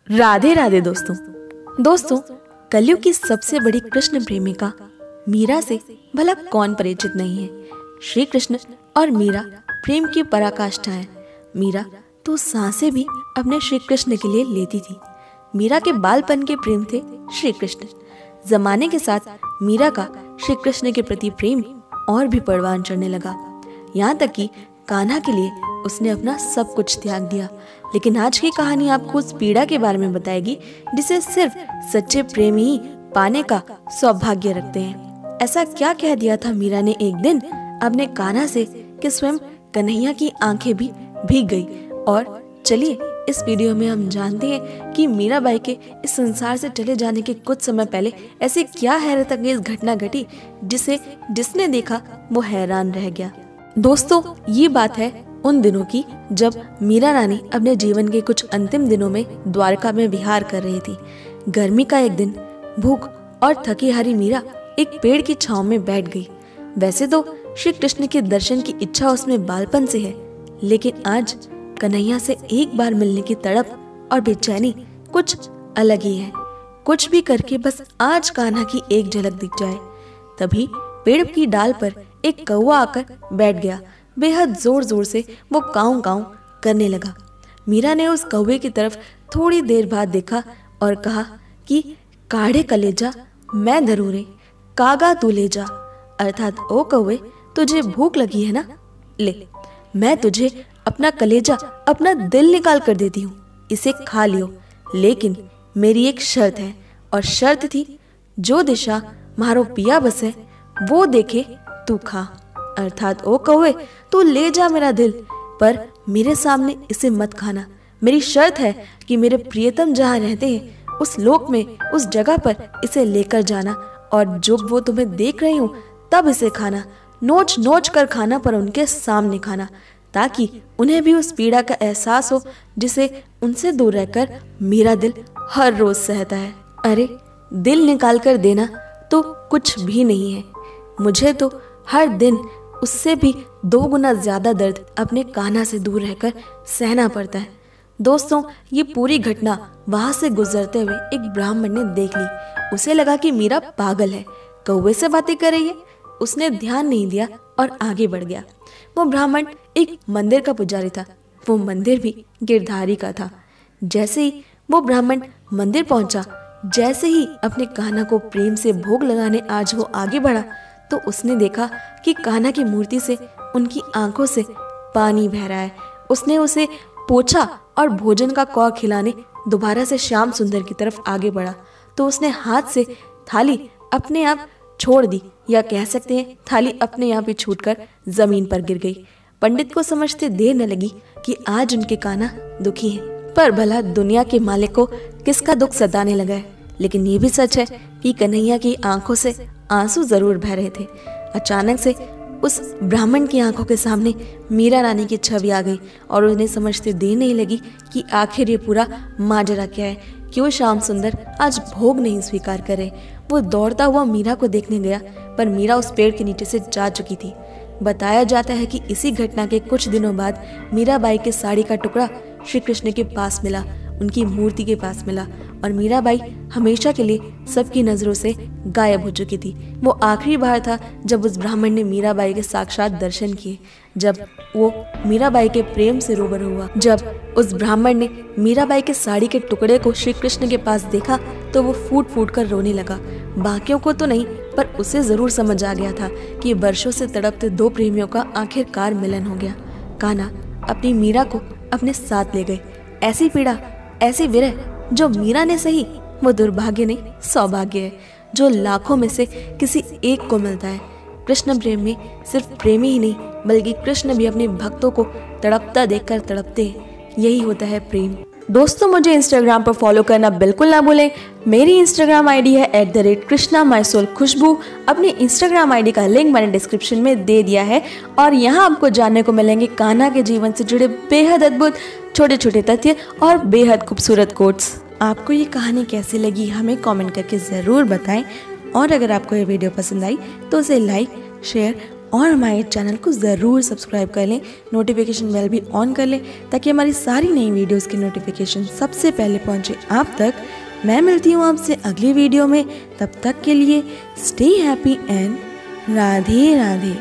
राधे राधे दोस्तों, कलयुग की सबसे बड़ी कृष्ण प्रेमिका मीरा से भला कौन परिचित नहीं है। श्री कृष्ण और मीरा प्रेम की पराकाष्ठा है। मीरा तो सांसें भी अपने श्री कृष्ण के लिए लेती थी। मीरा के बालपन के प्रेम थे श्री कृष्ण। जमाने के साथ मीरा का श्री कृष्ण के प्रति प्रेम और भी परवान चढ़ने लगा, यहाँ तक कि कान्हा के लिए उसने अपना सब कुछ त्याग दिया। लेकिन आज की कहानी आपको उस पीड़ा के बारे में बताएगी जिसे सिर्फ सच्चे प्रेमी ही पाने का सौभाग्य रखते हैं। ऐसा क्या कह दिया था मीरा ने एक दिन अपने कान्हा से कि स्वयं कन्हैया की आंखें भी भीग गई। और चलिए इस वीडियो में हम जानते हैं कि मीराबाई के इस संसार से चले जाने के कुछ समय पहले ऐसी क्या हैरत अंगेज घटना घटी जिसने देखा वो हैरान रह गया। दोस्तों, ये बात है उन दिनों की जब मीरा रानी अपने जीवन के कुछ अंतिम दिनों में द्वारका में विहार कर रही थी। गर्मी का एक दिन भूख और थकी हारी मीरा एक पेड़ की छांव में बैठ गई। वैसे तो श्री कृष्ण के दर्शन की इच्छा उसमें बालपन से है, लेकिन आज कन्हैया से एक बार मिलने की तड़प और बेचैनी कुछ अलग ही है। कुछ भी करके बस आज कान्हा की एक झलक दिख जाए। तभी पेड़ की डाल पर एक कौवा आकर बैठ गया। बेहद जोर जोर से वो काऊ काऊ करने लगा। मीरा ने उस कौवे की तरफ थोड़ी देर बाद देखा और कहा कि काढ़े कलेजा मैं धरूं रे, कागा तू ले जा। अर्थात ओ कौवे, तुझे भूख लगी है ना, ले मैं तुझे अपना कलेजा, अपना दिल निकाल कर देती हूँ, इसे खा लियो। लेकिन मेरी एक शर्त है, और शर्त थी जो दिशा मारो पिया बसे वो देखे तू खा। अर्थात ओ कौवे, तू ले जा मेरा दिल, पर मेरे सामने इसे मत खाना। मेरी शर्त है कि मेरे प्रियतम जहाँ रहते हैं उस लोक में, उस जगह पर इसे लेकर जाना, और जब वो तुम्हें देख रही हूँ तब इसे खाना। नोच नोच कर खाना, पर उनके सामने खाना, ताकि उन्हें भी उस पीड़ा का एहसास हो जिसे उनसे दूर रहकर मेरा दिल हर रोज सहता है। अरे, दिल निकाल कर देना तो कुछ भी नहीं है, मुझे तो हर दिन उससे भी 2 गुना ज्यादा दर्द अपने कान्हा से दूर रहकर सहना पड़ता है। दोस्तों, ये पूरी घटना वहां से गुजरते हुए एक ब्राह्मण ने देख ली। उसे लगा कि मीरा पागल है, कौवे से बातें कर रही है। उसने ध्यान नहीं दिया और आगे बढ़ गया। वो ब्राह्मण एक मंदिर का पुजारी था। वो मंदिर भी गिरधारी का था। जैसे ही वो ब्राह्मण मंदिर पहुंचा, जैसे ही अपने कान्हा को प्रेम से भोग लगाने आज वो आगे बढ़ा, तो उसने देखा कि कान्हा की मूर्ति से उनकी आंखों से पानी बह रहा है। उसने उसे पोछा और भोजन का कौ खिलाने दोबारा से श्याम सुंदर की तरफ आगे बढ़ा, तो उसने हाथ से थाली अपने आप छोड़ दी, या कह सकते हैं थाली अपने आप ही छूटकर जमीन पर गिर गई। पंडित को समझते देर न लगी कि आज उनके कान्हा दुखी हैं, पर भला दुनिया के मालिक को किसका दुख सताने लगा है। लेकिन ये भी सच है कि कन्हैया की आंखों से आंसू जरूर बह रहे थे। अचानक से उस ब्राह्मण की आंखों के सामने मीरा रानी की छवि आ गई, और उन्हें समझते देर नहीं लगी कि आखिर ये पूरा माजरा क्या है, क्यों श्याम सुंदर आज भोग नहीं स्वीकार करे। वो दौड़ता हुआ मीरा को देखने गया, पर मीरा उस पेड़ के नीचे से जा चुकी थी। बताया जाता है कि इसी घटना के कुछ दिनों बाद मीराबाई के साड़ी का टुकड़ा श्री कृष्ण के पास मिला, उनकी मूर्ति के पास मिला, और मीराबाई हमेशा के लिए सबकी नजरों से गायब हो चुकी थी। वो आखिरी बार था जब उस ब्राह्मण ने मीराबाई के साक्षात दर्शन किए, जब वो मीराबाई के प्रेम से रूबरू हुआ। जब उस ब्राह्मण ने मीराबाई के साड़ी के टुकड़े को श्री कृष्ण के पास देखा, तो वो फूट फूट कर रोने लगा। बाकियों को तो नहीं, पर उसे जरूर समझ आ गया था कि वर्षों से तड़पते 2 प्रेमियों का आखिरकार मिलन हो गया। कान्हा अपनी मीरा को अपने साथ ले गए। ऐसी पीड़ा, ऐसी विरह जो मीरा ने सही, वो दुर्भाग्य नहीं सौभाग्य है, जो लाखों में से किसी एक को मिलता है। कृष्ण प्रेम में सिर्फ प्रेमी ही नहीं, बल्कि कृष्ण भी अपने भक्तों को तड़पता देखकर तड़पते हैं। यही होता है प्रेम। दोस्तों, मुझे इंस्टाग्राम पर फॉलो करना बिल्कुल ना भूलें। मेरी इंस्टाग्राम आईडी है @krishna_my_soul_khushbu। अपनी इंस्टाग्राम आईडी का लिंक मैंने डिस्क्रिप्शन में दे दिया है, और यहाँ आपको जानने को मिलेंगे कान्हा के जीवन से जुड़े बेहद अद्भुत छोटे छोटे तथ्य और बेहद खूबसूरत कोट्स। आपको ये कहानी कैसी लगी हमें कमेंट करके ज़रूर बताएं, और अगर आपको ये वीडियो पसंद आई तो उसे लाइक, शेयर और हमारे चैनल को ज़रूर सब्सक्राइब कर लें, नोटिफिकेशन बेल भी ऑन कर लें ताकि हमारी सारी नई वीडियोस की नोटिफिकेशन सबसे पहले पहुंचे आप तक। मैं मिलती हूं आपसे अगली वीडियो में, तब तक के लिए stay happy and Radhe Radhe.